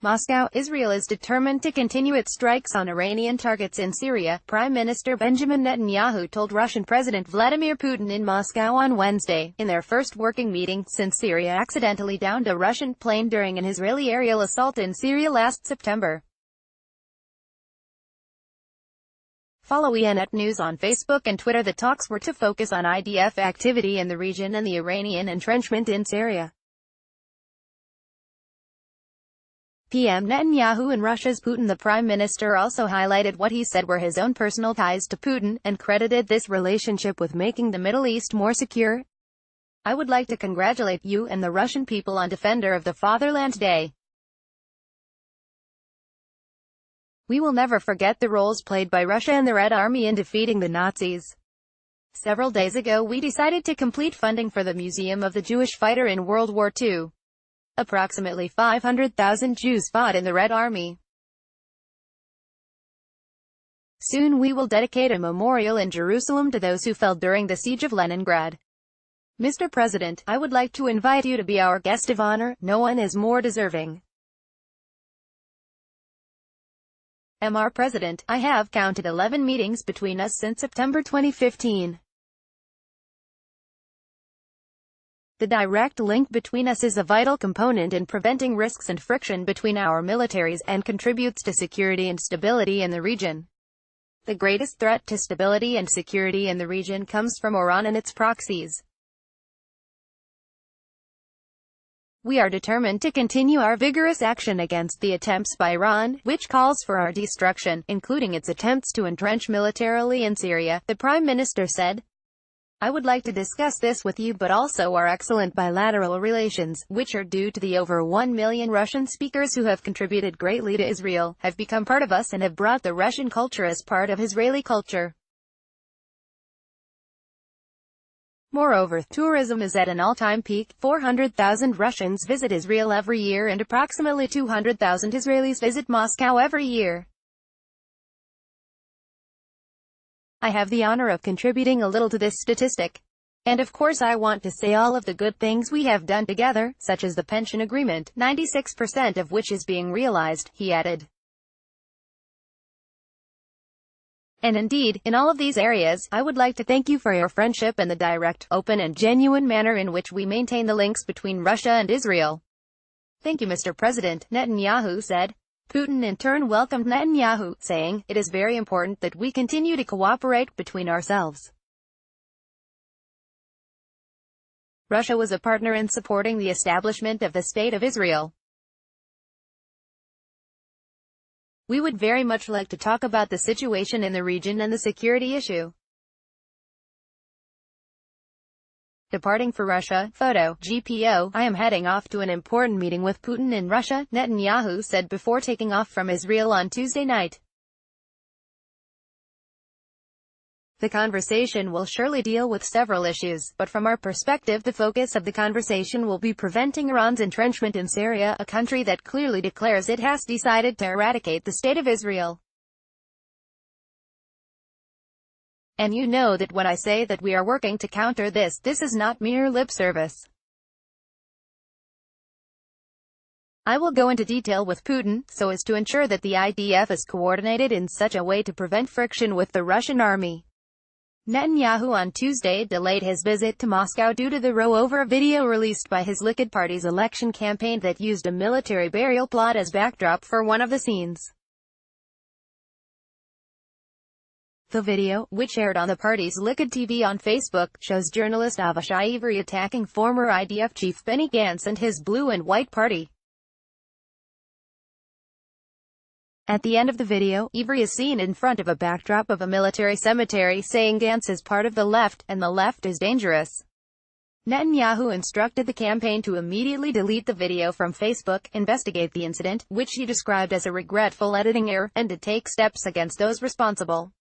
Moscow, Israel is determined to continue its strikes on Iranian targets in Syria, Prime Minister Benjamin Netanyahu told Russian President Vladimir Putin in Moscow on Wednesday, in their first working meeting since Syria accidentally downed a Russian plane during an Israeli aerial assault in Syria last September. Follow ENet News on Facebook and Twitter. The talks were to focus on IDF activity in the region and the Iranian entrenchment in Syria. PM Netanyahu and Russia's Putin. The Prime Minister also highlighted what he said were his own personal ties to Putin, and credited this relationship with making the Middle East more secure. "I would like to congratulate you and the Russian people on Defender of the Fatherland Day. We will never forget the roles played by Russia and the Red Army in defeating the Nazis. Several days ago we decided to complete funding for the Museum of the Jewish Fighter in World War II. Approximately 500,000 Jews fought in the Red Army. Soon we will dedicate a memorial in Jerusalem to those who fell during the siege of Leningrad. Mr. President, I would like to invite you to be our guest of honor. No one is more deserving. Mr. President, I have counted 11 meetings between us since September 2015. The direct link between us is a vital component in preventing risks and friction between our militaries, and contributes to security and stability in the region. The greatest threat to stability and security in the region comes from Iran and its proxies. We are determined to continue our vigorous action against the attempts by Iran, which calls for our destruction, including its attempts to entrench militarily in Syria, the Prime Minister said. I would like to discuss this with you, but also our excellent bilateral relations, which are due to the over 1 million Russian speakers who have contributed greatly to Israel, have become part of us and have brought the Russian culture as part of Israeli culture. Moreover, tourism is at an all-time peak. 400,000 Russians visit Israel every year and approximately 200,000 Israelis visit Moscow every year. I have the honor of contributing a little to this statistic. And of course I want to say all of the good things we have done together, such as the pension agreement, 96% of which is being realized, he added. And indeed, in all of these areas, I would like to thank you for your friendship and the direct, open and genuine manner in which we maintain the links between Russia and Israel. Thank you, Mr. President, Netanyahu said. Putin in turn welcomed Netanyahu, saying, "It is very important that we continue to cooperate between ourselves." Russia was a partner in supporting the establishment of the State of Israel. We would very much like to talk about the situation in the region and the security issue. Departing for Russia, photo, GPO, I am heading off to an important meeting with Putin in Russia, Netanyahu said before taking off from Israel on Tuesday night. The conversation will surely deal with several issues, but from our perspective the focus of the conversation will be preventing Iran's entrenchment in Syria, a country that clearly declares it has decided to eradicate the State of Israel. And you know that when I say that we are working to counter this, this is not mere lip service. I will go into detail with Putin, so as to ensure that the IDF is coordinated in such a way to prevent friction with the Russian army. Netanyahu on Tuesday delayed his visit to Moscow due to the row-over video released by his Likud party's election campaign that used a military burial plot as backdrop for one of the scenes. The video, which aired on the party's Likud TV on Facebook, shows journalist Avishai Ivry attacking former IDF chief Benny Gantz and his blue and white party. At the end of the video, Ivry is seen in front of a backdrop of a military cemetery saying Gantz is part of the left, and the left is dangerous. Netanyahu instructed the campaign to immediately delete the video from Facebook, investigate the incident, which he described as a regretful editing error, and to take steps against those responsible.